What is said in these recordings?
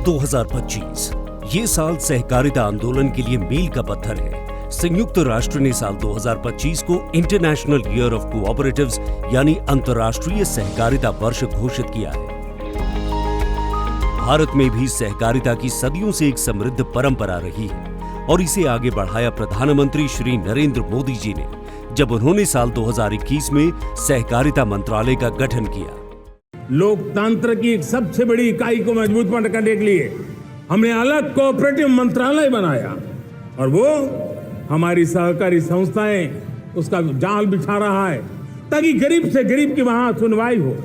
2025 ये साल सहकारिता आंदोलन के लिए मील का पत्थर है। संयुक्त राष्ट्र ने साल 2025 को इंटरनेशनल ईयर ऑफ कोऑपरेटिव्स यानी अंतर्राष्ट्रीय सहकारिता वर्ष घोषित किया है। भारत में भी सहकारिता की सदियों से एक समृद्ध परंपरा रही है और इसे आगे बढ़ाया प्रधानमंत्री श्री नरेंद्र मोदी जी ने, जब उन्होंने साल 2021 में सहकारिता मंत्रालय का गठन किया। लोकतंत्र की एक सबसे बड़ी इकाई को मजबूत करने के लिए हमने अलग कोऑपरेटिव मंत्रालय बनाया और वो हमारी सहकारी संस्थाएं उसका जाल बिछा रहा है ताकि गरीब से गरीब की वहां सुनवाई हो,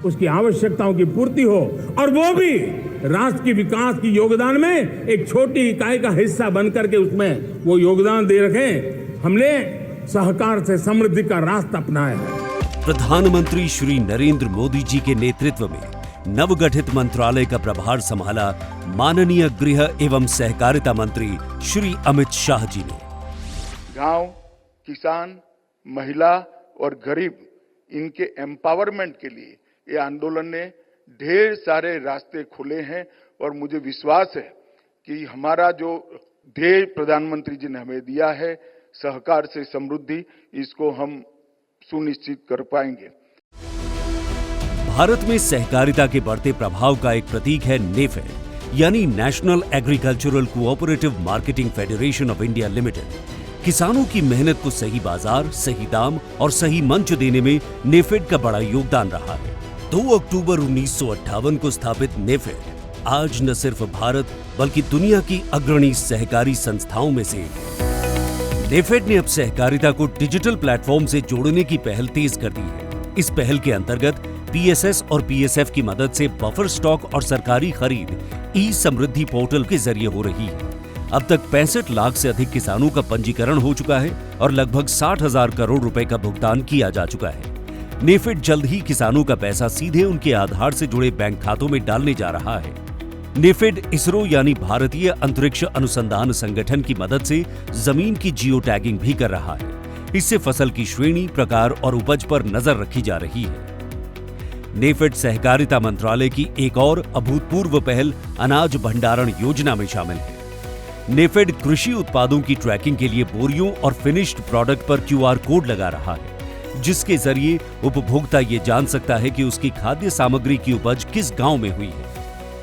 उसकी आवश्यकताओं की पूर्ति हो और वो भी राष्ट्र के विकास की योगदान में एक छोटी इकाई का हिस्सा बनकर के उसमें वो योगदान दे रखें। हमने सहकार से समृद्धि का रास्ता अपनाया है। प्रधानमंत्री श्री नरेंद्र मोदी जी के नेतृत्व में नवगठित मंत्रालय का प्रभार संभाला माननीय गृह एवं सहकारिता मंत्री श्री अमित शाह जी ने। गांव, किसान, महिला और गरीब इनके एम्पावरमेंट के लिए ये आंदोलन ने ढेर सारे रास्ते खोले हैं और मुझे विश्वास है कि हमारा जो ध्येय प्रधानमंत्री जी ने हमें दिया है, सहकार से समृद्धि, इसको हम सुनिश्चित कर पाएंगे। भारत में सहकारिता के बढ़ते प्रभाव का एक प्रतीक है नेफेड यानी national agricultural cooperative marketing federation of India limited. किसानों की मेहनत को सही बाजार, सही दाम और सही मंच देने में नेफेड का बड़ा योगदान रहा है। 2 अक्टूबर 1958 को स्थापित नेफेड आज न सिर्फ भारत बल्कि दुनिया की अग्रणी सहकारी संस्थाओं में से एक है। नेफेड ने अब सहकारिता को डिजिटल प्लेटफॉर्म से जोड़ने की पहल तेज कर दी है। इस पहल के अंतर्गत पीएसएस और पीएसएफ की मदद से बफर स्टॉक और सरकारी खरीद ई समृद्धि पोर्टल के जरिए हो रही है। अब तक 65 लाख से अधिक किसानों का पंजीकरण हो चुका है और लगभग 60,000 करोड़ रुपए का भुगतान किया जा चुका है। नेफेड जल्द ही किसानों का पैसा सीधे उनके आधार से जुड़े बैंक खातों में डालने जा रहा है। नेफेड इसरो यानी भारतीय अंतरिक्ष अनुसंधान संगठन की मदद से जमीन की जियो टैगिंग भी कर रहा है। इससे फसल की श्रेणी, प्रकार और उपज पर नजर रखी जा रही है। नेफेड सहकारिता मंत्रालय की एक और अभूतपूर्व पहल अनाज भंडारण योजना में शामिल है। नेफेड कृषि उत्पादों की ट्रैकिंग के लिए बोरियों और फिनिश्ड प्रोडक्ट पर क्यूआर कोड लगा रहा है, जिसके जरिए उपभोक्ता ये जान सकता है कि उसकी खाद्य सामग्री की उपज किस गांव में हुई है।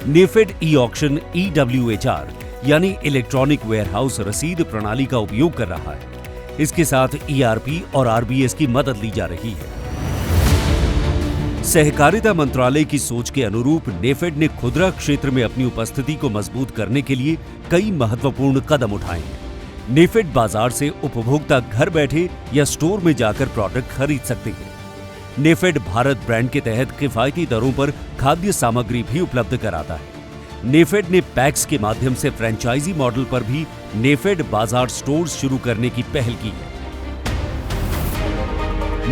नेफेड ई ऑक्शन EWHR यानी इलेक्ट्रॉनिक वेयरहाउस रसीद प्रणाली का उपयोग कर रहा है। इसके साथ ERP और RBS की मदद ली जा रही है। सहकारिता मंत्रालय की सोच के अनुरूप नेफेड ने खुदरा क्षेत्र में अपनी उपस्थिति को मजबूत करने के लिए कई महत्वपूर्ण कदम उठाए हैं। नेफेड बाजार से उपभोक्ता घर बैठे या स्टोर में जाकर प्रोडक्ट खरीद सकते हैं। नेफेड भारत ब्रांड के तहत किफायती दरों पर खाद्य सामग्री भी उपलब्ध कराता है। नेफेड ने पैक्स के माध्यम से फ्रेंचाइजी मॉडल पर भी नेफेड बाजार स्टोर्स शुरू करने की पहल की है।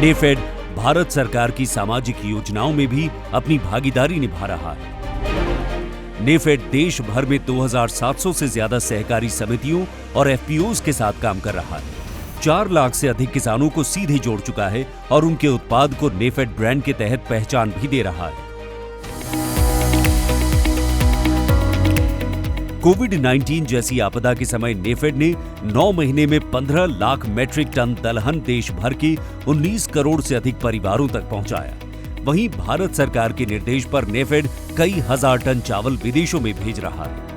नेफेड भारत सरकार की सामाजिक योजनाओं में भी अपनी भागीदारी निभा रहा है। नेफेड देश भर में 2700 से ज्यादा सहकारी समितियों और FPOs के साथ काम कर रहा है। 4 लाख से अधिक किसानों को सीधे जोड़ चुका है और उनके उत्पाद को नेफेड ब्रांड के तहत पहचान भी दे रहा है। कोविड-19 जैसी आपदा के समय नेफेड ने 9 महीने में 15 लाख मैट्रिक टन दलहन देश भर के 19 करोड़ से अधिक परिवारों तक पहुंचाया। वहीं भारत सरकार के निर्देश पर नेफेड कई हजार टन चावल विदेशों में भेज रहा है।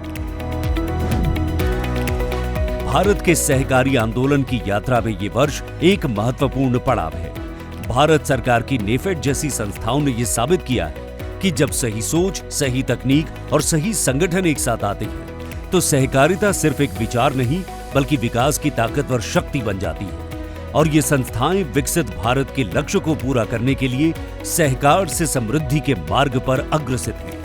भारत के सहकारी आंदोलन की यात्रा में ये वर्ष एक महत्वपूर्ण पड़ाव है। भारत सरकार की नेफेड जैसी संस्थाओं ने यह साबित किया है कि जब सही सोच, सही तकनीक और सही संगठन एक साथ आते हैं तो सहकारिता सिर्फ एक विचार नहीं बल्कि विकास की ताकतवर शक्ति बन जाती है। और ये संस्थाएं विकसित भारत के लक्ष्य को पूरा करने के लिए सहकार से समृद्धि के मार्ग पर अग्रसर हैं।